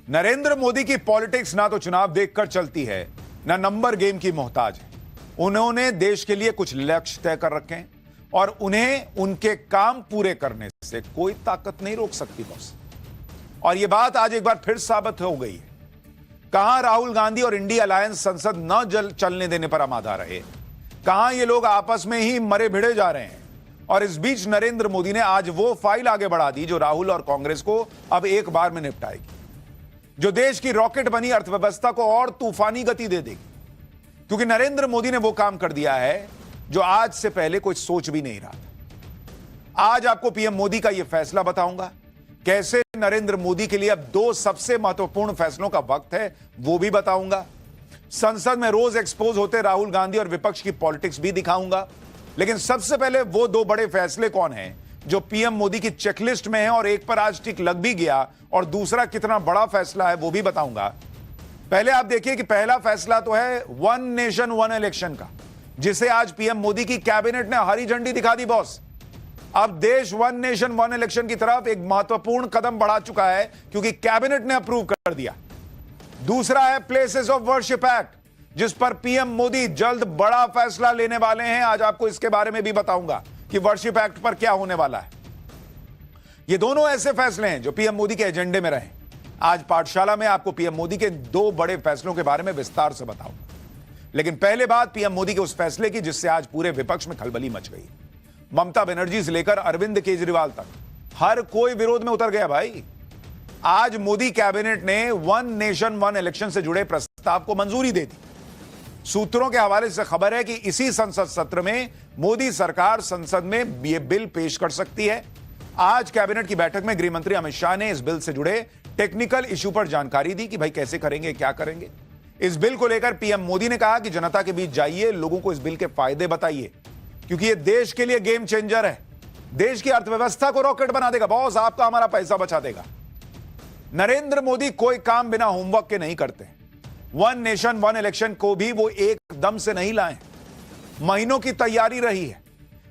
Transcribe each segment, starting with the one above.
नरेंद्र मोदी की पॉलिटिक्स ना तो चुनाव देखकर चलती है, ना नंबर गेम की मोहताज है। उन्होंने देश के लिए कुछ लक्ष्य तय कर रखे हैं और उन्हें उनके काम पूरे करने से कोई ताकत नहीं रोक सकती बॉस। और यह बात आज एक बार फिर साबित हो गई है। कहां राहुल गांधी और इंडिया अलायंस संसद न चलने देने पर आमादा रहे, कहां ये लोग आपस में ही मरे भिड़े जा रहे हैं। और इस बीच नरेंद्र मोदी ने आज वो फाइल आगे बढ़ा दी जो राहुल और कांग्रेस को अब एक बार में निपटाएगी, जो देश की रॉकेट बनी अर्थव्यवस्था को और तूफानी गति दे देगी। क्योंकि नरेंद्र मोदी ने वो काम कर दिया है जो आज से पहले कोई सोच भी नहीं रहा था। आज आपको पीएम मोदी का यह फैसला बताऊंगा, कैसे नरेंद्र मोदी के लिए अब दो सबसे महत्वपूर्ण फैसलों का वक्त है, वो भी बताऊंगा। संसद में रोज एक्सपोज होते राहुल गांधी और विपक्ष की पॉलिटिक्स भी दिखाऊंगा। लेकिन सबसे पहले वो दो बड़े फैसले कौन हैं जो पीएम मोदी की चेकलिस्ट में है और एक पर आज टिक लग भी गया, और दूसरा कितना बड़ा फैसला है वो भी बताऊंगा। पहले आप देखिए कि पहला फैसला तो है वन नेशन वन इलेक्शन का, जिसे आज पीएम मोदी की कैबिनेट ने हरी झंडी दिखा दी बॉस। अब देश वन नेशन वन इलेक्शन की तरफ एक महत्वपूर्ण कदम बढ़ा चुका है क्योंकि कैबिनेट ने अप्रूव कर दिया। दूसरा है प्लेसेस ऑफ वर्शिप एक्ट, जिस पर पीएम मोदी जल्द बड़ा फैसला लेने वाले हैं। आज आपको इसके बारे में भी बताऊंगा कि वर्शिप एक्ट पर क्या होने वाला है। ये दोनों ऐसे फैसले हैं जो पीएम मोदी के एजेंडे में रहे। आज पाठशाला में आपको पीएम मोदी के दो बड़े फैसलों के बारे में विस्तार से बताऊंगा। लेकिन पहले बात पीएम मोदी के उस फैसले की जिससे आज पूरे विपक्ष में खलबली मच गई। ममता बनर्जी से लेकर अरविंद केजरीवाल तक हर कोई विरोध में उतर गया भाई। आज मोदी कैबिनेट ने वन नेशन वन इलेक्शन से जुड़े प्रस्ताव को मंजूरी दे दी। सूत्रों के हवाले से खबर है कि इसी संसद सत्र में मोदी सरकार संसद में यह बिल पेश कर सकती है। आज कैबिनेट की बैठक में गृह मंत्री अमित शाह ने इस बिल से जुड़े टेक्निकल इशू पर जानकारी दी कि भाई कैसे करेंगे, क्या करेंगे। इस बिल को लेकर पीएम मोदी ने कहा कि जनता के बीच जाइए, लोगों को इस बिल के फायदे बताइए, क्योंकि यह देश के लिए गेम चेंजर है। देश की अर्थव्यवस्था को रॉकेट बना देगा बॉस, आपका हमारा पैसा बचा देगा। नरेंद्र मोदी कोई काम बिना होमवर्क के नहीं करते। वन नेशन वन इलेक्शन को भी वो एकदम से नहीं लाए, महीनों की तैयारी रही है।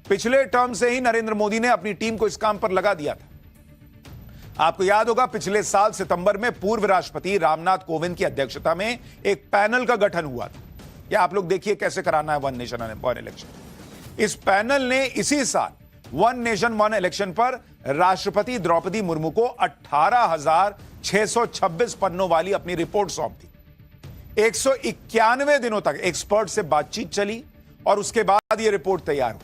पिछले टर्म से ही नरेंद्र मोदी ने अपनी टीम को इस काम पर लगा दिया था। आपको याद होगा पिछले साल सितंबर में पूर्व राष्ट्रपति रामनाथ कोविंद की अध्यक्षता में एक पैनल का गठन हुआ था। या आप लोग देखिए कैसे कराना है वन नेशन वन इलेक्शन। इस पैनल ने इसी साल वन नेशन वन इलेक्शन पर राष्ट्रपति द्रौपदी मुर्मू को 18,626 पन्नों वाली अपनी रिपोर्ट सौंप दी। 191 दिनों तक एक्सपर्ट से बातचीत चली और उसके बाद यह रिपोर्ट तैयार हुई।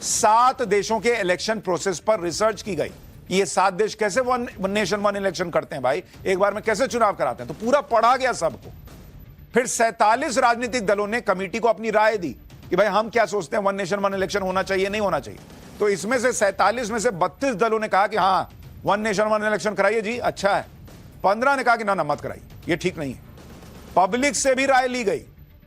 7 देशों के इलेक्शन प्रोसेस पर रिसर्च की गई। ये 7 देश कैसे वन नेशन वन इलेक्शन करते हैं भाई, एक बार में कैसे चुनाव कराते हैं, तो पूरा पढ़ा गया सबको। फिर 47 राजनीतिक दलों ने कमेटी को अपनी राय दी कि भाई हम क्या सोचते हैं, वन नेशन वन इलेक्शन होना चाहिए नहीं होना चाहिए। तो इसमें से 47 में से 32 दलों ने कहा कि हाँ वन नेशन वन इलेक्शन कराइए जी, अच्छा है। 15 ने कहा कि ना मत कराइए, ये ठीक नहीं है। पब्लिक से भी राय ली गई।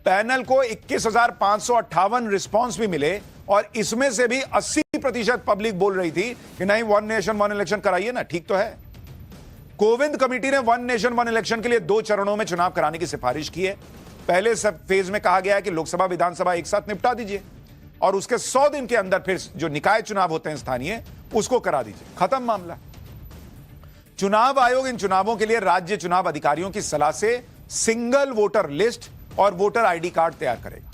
पैनल को 21,558 रिस्पॉन्स भी मिले और इसमें से भी 80% पब्लिक बोल रही थी कि नहीं वन नेशन वन इलेक्शन कराइए ना, ठीक तो है। कोविंद कमेटी ने वन नेशन वन इलेक्शन के लिए 2 चरणों में चुनाव कराने की सिफारिश की है। पहले फेज में कहा गया है कि लोकसभा विधानसभा एक साथ निपटा दीजिए और उसके 100 दिन के अंदर फिर जो निकाय चुनाव होते हैं स्थानीय, उसको करा दीजिए, खत्म मामला। चुनाव आयोग इन चुनावों के लिए राज्य चुनाव अधिकारियों की सलाह से सिंगल वोटर लिस्ट और वोटर आईडी कार्ड तैयार करेगा।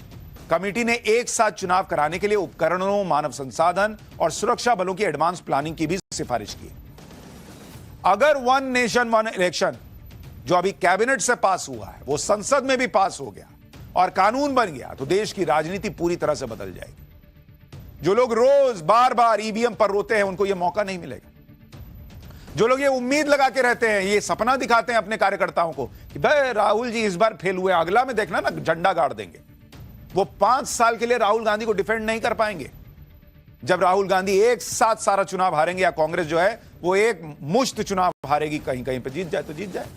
कमेटी ने एक साथ चुनाव कराने के लिए उपकरणों, मानव संसाधन और सुरक्षा बलों की एडवांस प्लानिंग की भी सिफारिश की। अगर वन नेशन वन इलेक्शन जो अभी कैबिनेट से पास हुआ है वो संसद में भी पास हो गया और कानून बन गया तो देश की राजनीति पूरी तरह से बदल जाएगी। जो लोग रोज बार बार ईवीएम पर रोते हैं उनको यह मौका नहीं मिलेगा। जो लोग ये उम्मीद लगा के रहते हैं, ये सपना दिखाते हैं अपने कार्यकर्ताओं को कि भाई राहुल जी इस बार फेल हुए, अगला में देखना ना झंडा गाड़ देंगे, वो 5 साल के लिए राहुल गांधी को डिफेंड नहीं कर पाएंगे। जब राहुल गांधी एक साथ सारा चुनाव हारेंगे या कांग्रेस जो है वो एक मुश्त चुनाव हारेगी, कहीं कहीं पे जीत जाए तो जीत जाए,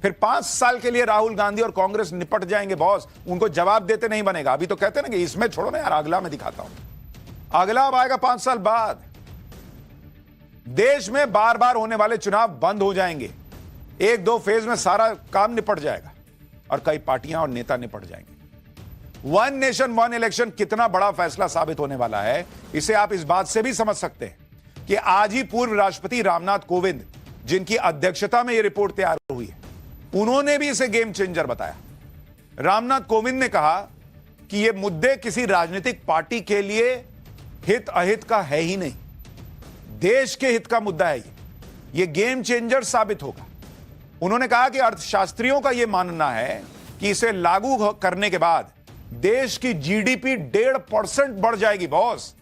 फिर 5 साल के लिए राहुल गांधी और कांग्रेस निपट जाएंगे बॉस। उनको जवाब देते नहीं बनेगा। अभी तो कहते ना कि इसमें छोड़ो ना यार, अगला में दिखाता हूं। अगला अब आएगा 5 साल बाद। देश में बार बार होने वाले चुनाव बंद हो जाएंगे। 1-2 फेज में सारा काम निपट जाएगा और कई पार्टियां और नेता निपट जाएंगे। वन नेशन वन इलेक्शन कितना बड़ा फैसला साबित होने वाला है, इसे आप इस बात से भी समझ सकते हैं कि आज ही पूर्व राष्ट्रपति रामनाथ कोविंद जिनकी अध्यक्षता में यह रिपोर्ट तैयार हुई है, उन्होंने भी इसे गेम चेंजर बताया। रामनाथ कोविंद ने कहा कि यह मुद्दे किसी राजनीतिक पार्टी के लिए हित अहित का है ही नहीं, देश के हित का मुद्दा है। यह गेम चेंजर साबित होगा। उन्होंने कहा कि अर्थशास्त्रियों का यह मानना है कि इसे लागू करने के बाद देश की जीडीपी 1.5% बढ़ जाएगी बॉस।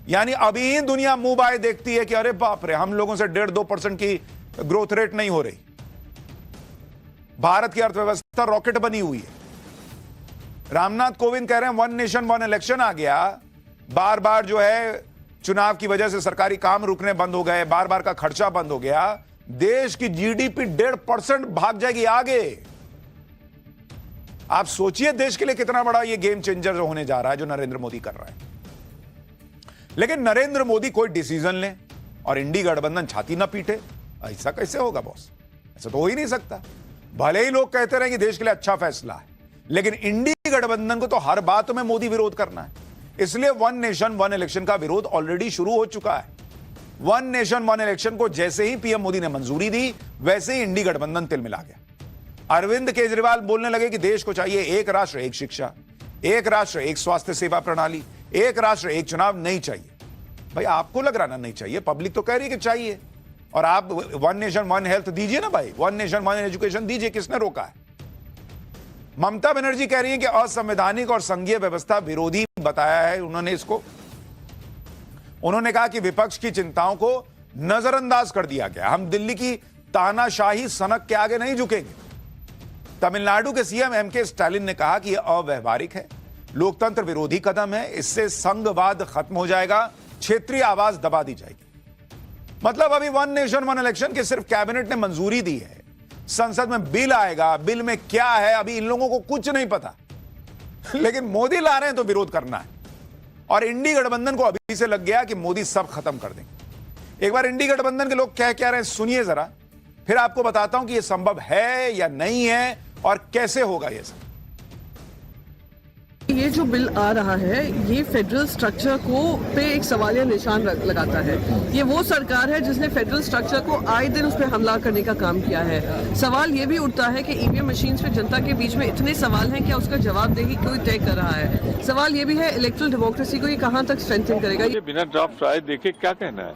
यानी अभी ही दुनिया मुंह बाय देखती है कि अरे बाप रे, हम लोगों से 1.5-2% की ग्रोथ रेट नहीं हो रही। भारत की अर्थव्यवस्था रॉकेट बनी हुई है। रामनाथ कोविंद कह रहे हैं वन नेशन वन इलेक्शन आ गया, बार बार जो है चुनाव की वजह से सरकारी काम रुकने बंद हो गए, बार बार का खर्चा बंद हो गया, देश की जीडीपी 1.5% भाग जाएगी आगे। आप सोचिए देश के लिए कितना बड़ा ये गेम चेंजर होने जा रहा है जो नरेंद्र मोदी कर रहा है। लेकिन नरेंद्र मोदी कोई डिसीजन ले और इंडी गठबंधन छाती ना पीटे, ऐसा कैसे होगा बॉस? ऐसा तो हो ही नहीं सकता। भले ही लोग कहते रहे कि देश के लिए अच्छा फैसला है, लेकिन इंडी गठबंधन को तो हर बात में मोदी विरोध करना है। इसलिए वन नेशन वन इलेक्शन का विरोध ऑलरेडी शुरू हो चुका है। वन नेशन वन इलेक्शन को जैसे ही पीएम मोदी ने मंजूरी दी, वैसे ही इंडी गठबंधन तिल मिला गया। अरविंद केजरीवाल बोलने लगे कि देश को चाहिए एक राष्ट्र एक शिक्षा, एक राष्ट्र एक स्वास्थ्य सेवा प्रणाली, एक राष्ट्र एक चुनाव। नहीं चाहिए भाई, आपको लग रहा ना नहीं चाहिए, पब्लिक तो कह रही है कि चाहिए। और आप वन नेशन वन हेल्थ दीजिए ना भाई, वन नेशन वन एजुकेशन दीजिए, किसने रोका है? ममता बनर्जी कह रही है कि असंवैधानिक और संघीय व्यवस्था विरोधी बताया है उन्होंने इसको। उन्होंने कहा कि विपक्ष की चिंताओं को नजरअंदाज कर दिया गया, हम दिल्ली की तानाशाही सनक के आगे नहीं झुकेंगे। तमिलनाडु के सीएम एमके स्टालिन ने कहा कि यह अव्यवहारिक है, लोकतंत्र विरोधी कदम है, इससे संघवाद खत्म हो जाएगा, क्षेत्रीय आवाज दबा दी जाएगी। मतलब अभी वन नेशन वन इलेक्शन के सिर्फ कैबिनेट ने मंजूरी दी है, संसद में बिल आएगा, बिल में क्या है अभी इन लोगों को कुछ नहीं पता। लेकिन मोदी ला रहे हैं तो विरोध करना है। और इंडी गठबंधन को अभी से लग गया कि मोदी सब खत्म कर देंगे। एक बार इंडी गठबंधन के लोग क्या कह रहे हैं सुनिए जरा, फिर आपको बताता हूं कि यह संभव है या नहीं है और कैसे होगा यह सब। ये जो बिल आ रहा है ये फेडरल स्ट्रक्चर को पे एक सवालिया निशान लगाता है। ये वो सरकार है जिसने फेडरल स्ट्रक्चर को आए दिन उस पर हमला करने का काम किया है। सवाल ये भी उठता है कि ईवीएम मशीन्स पे जनता के बीच में इतने सवाल हैं, क्या उसका जवाब देगी कोई तय कर रहा है। सवाल ये भी है इलेक्ट्रल डेमोक्रेसी को ये कहां तक स्ट्रेंथन करेगा। ये बिना ड्राफ्ट आए देखे क्या कहना है,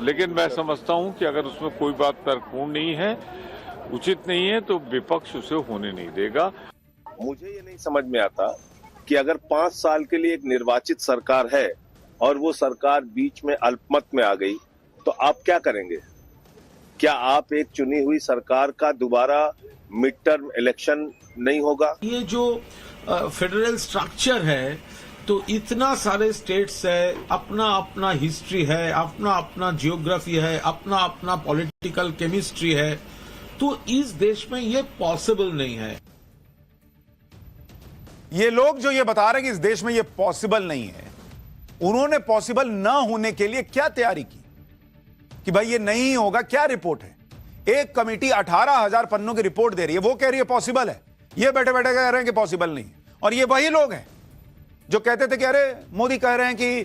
लेकिन मैं समझता हूँ कि अगर उसमें कोई बात तर्कपूर्ण नहीं है, उचित नहीं है, तो विपक्ष उसे होने नहीं देगा। मुझे ये नहीं समझ में आता कि अगर 5 साल के लिए एक निर्वाचित सरकार है और वो सरकार बीच में अल्पमत में आ गई तो आप क्या करेंगे? क्या आप एक चुनी हुई सरकार का दोबारा मिड टर्म इलेक्शन नहीं होगा? ये जो फेडरल स्ट्रक्चर है तो इतना सारे स्टेट्स है, अपना अपना हिस्ट्री है, अपना अपना जियोग्राफी है, अपना अपना पॉलिटिकल केमिस्ट्री है, तो इस देश में ये पॉसिबल नहीं है। ये लोग जो ये बता रहे हैं कि इस देश में ये पॉसिबल नहीं है, उन्होंने पॉसिबल ना होने के लिए क्या तैयारी की कि भाई ये नहीं होगा? क्या रिपोर्ट है? एक कमेटी 18,000 पन्नों की रिपोर्ट दे रही है, वो कह रही है पॉसिबल है, ये बैठे बैठे कह रहे हैं कि पॉसिबल नहीं। और ये वही लोग हैं जो कहते थे कि अरे मोदी कह रहे हैं कि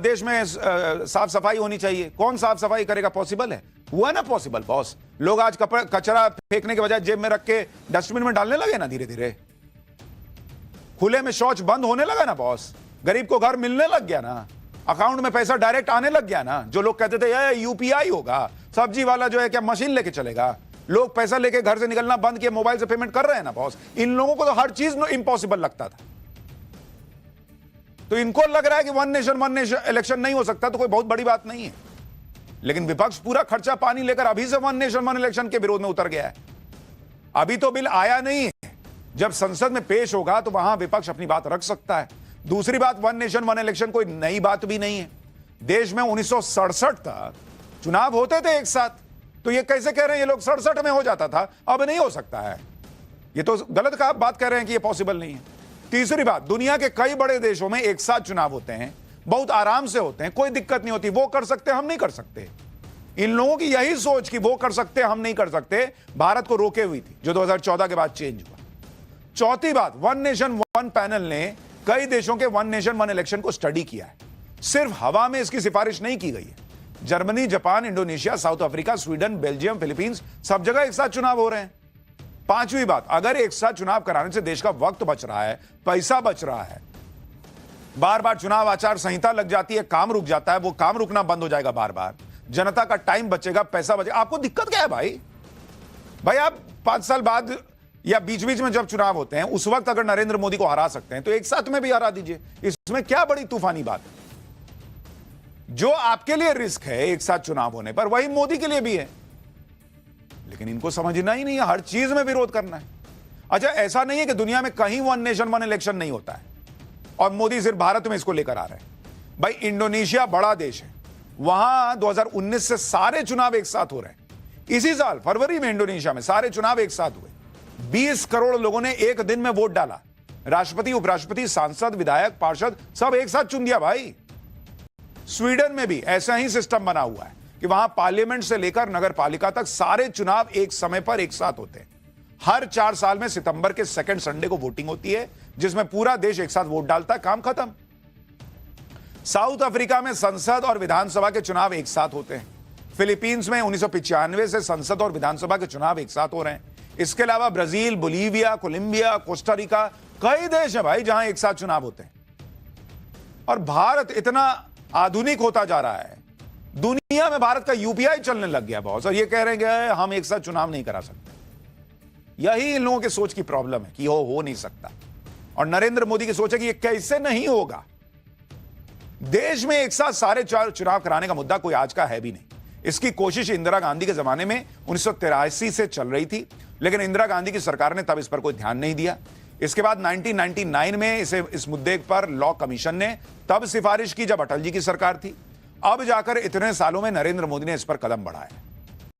देश में साफ सफाई होनी चाहिए। कौन साफ सफाई करेगा? पॉसिबल है? हुआ ना पॉसिबल बॉस। लोग आज कचरा फेंकने के बजाय जेब में रख के डस्टबिन में डालने लगे ना, धीरे धीरे खुले में शौच बंद होने लगा ना बॉस। गरीब को घर मिलने लग गया ना, अकाउंट में पैसा डायरेक्ट आने लग गया ना। जो लोग कहते थे ये यूपीआई होगा, सब्जी वाला जो है क्या मशीन लेके चलेगा, लोग पैसा लेके घर से निकलना बंद किए, मोबाइल से पेमेंट कर रहे हैं ना बॉस। इन लोगों को तो हर चीज इम्पॉसिबल लगता था, तो इनको लग रहा है कि वन नेशन इलेक्शन नहीं हो सकता, तो कोई बहुत बड़ी बात नहीं है। लेकिन विपक्ष पूरा खर्चा पानी लेकर अभी से वन नेशन वन इलेक्शन के विरोध में उतर गया है। अभी तो बिल आया नहीं है, जब संसद में पेश होगा तो वहां विपक्ष अपनी बात रख सकता है। दूसरी बात, वन नेशन वन इलेक्शन कोई नई बात भी नहीं है। देश में 1967 तक चुनाव होते थे एक साथ, तो ये कैसे कह रहे हैं ये लोग 67 में हो जाता था, अब नहीं हो सकता है? ये तो गलत का बात कह रहे हैं कि ये पॉसिबल नहीं है। तीसरी बात, दुनिया के कई बड़े देशों में एक साथ चुनाव होते हैं, बहुत आराम से होते हैं, कोई दिक्कत नहीं होती। वो कर सकते, हम नहीं कर सकते। इन लोगों की यही सोच कि वो कर सकते हम नहीं कर सकते, भारत को रोके हुई थी, जो 2014 के बाद चेंज हुआ। चौथी बात, वन नेशन वन पैनल ने कई देशों के वन नेशन वन इलेक्शन को स्टडी किया है, सिर्फ हवा में इसकी सिफारिश नहीं की गई है। Germany, Japan, Indonesia, south Africa, Sweden, Belgium, Philippines, सब जगह एक साथ चुनाव हो रहे हैं। पांचवी बात, अगर एक साथ चुनाव कराने से देश का वक्त बच रहा है, पैसा बच रहा है, बार बार चुनाव आचार संहिता लग जाती है, काम रुक जाता है, वो काम रुकना बंद हो जाएगा, बार बार जनता का टाइम बचेगा, पैसा बचेगा, आपको दिक्कत क्या है भाई? भाई आप 5 साल बाद या बीच बीच में जब चुनाव होते हैं उस वक्त अगर नरेंद्र मोदी को हरा सकते हैं तो एक साथ में भी हरा दीजिए, इसमें क्या बड़ी तूफानी बात है? जो आपके लिए रिस्क है एक साथ चुनाव होने पर, वही मोदी के लिए भी है, लेकिन इनको समझना ही नहीं है, हर चीज में विरोध करना है। अच्छा, ऐसा नहीं है कि दुनिया में कहीं वन नेशन वन इलेक्शन नहीं होता है और मोदी सिर्फ भारत में इसको लेकर आ रहे हैं। भाई इंडोनेशिया बड़ा देश है, वहां 2019 से सारे चुनाव एक साथ हो रहे हैं। इसी साल फरवरी में इंडोनेशिया में सारे चुनाव एक साथ हुए, 20 करोड़ लोगों ने एक दिन में वोट डाला, राष्ट्रपति, उपराष्ट्रपति, सांसद, विधायक, पार्षद सब एक साथ चुन दिया भाई। स्वीडन में भी ऐसा ही सिस्टम बना हुआ है कि वहां पार्लियामेंट से लेकर नगर पालिका तक सारे चुनाव एक समय पर एक साथ होते हैं। हर 4 साल में सितंबर के सेकंड संडे को वोटिंग होती है, जिसमें पूरा देश एक साथ वोट डालता है, काम खत्म। साउथ अफ्रीका में संसद और विधानसभा के चुनाव एक साथ होते हैं। फिलीपींस में 1995 से संसद और विधानसभा के चुनाव एक साथ हो रहे हैं। इसके अलावा Brazil, Bolivia, Colombia, Costa Rica देश हैं भाई जहां एक साथ चुनाव होते हैं। और भारत इतना आधुनिक होता जा रहा है, दुनिया में भारत का यूपीआई चलने लग गया बहुत, और ये कह रहे हैं हम एक साथ चुनाव नहीं करा सकते। यही इन लोगों के सोच की प्रॉब्लम है कि हो नहीं सकता, और नरेंद्र मोदी की सोच है कि ये कैसे नहीं होगा। देश में एक साथ सारे चुनाव कराने का मुद्दा कोई आज का है भी नहीं। इसकी कोशिश इंदिरा गांधी के जमाने में 1983 से चल रही थी, लेकिन इंदिरा गांधी की सरकार ने तब इस पर कोई ध्यान नहीं दिया। इसके बाद 1999 में इस मुद्दे पर लॉ कमीशन ने तब सिफारिश की जब अटल जी की सरकार थी। अब जाकर इतने सालों में नरेंद्र मोदी ने इस पर कदम बढ़ाया।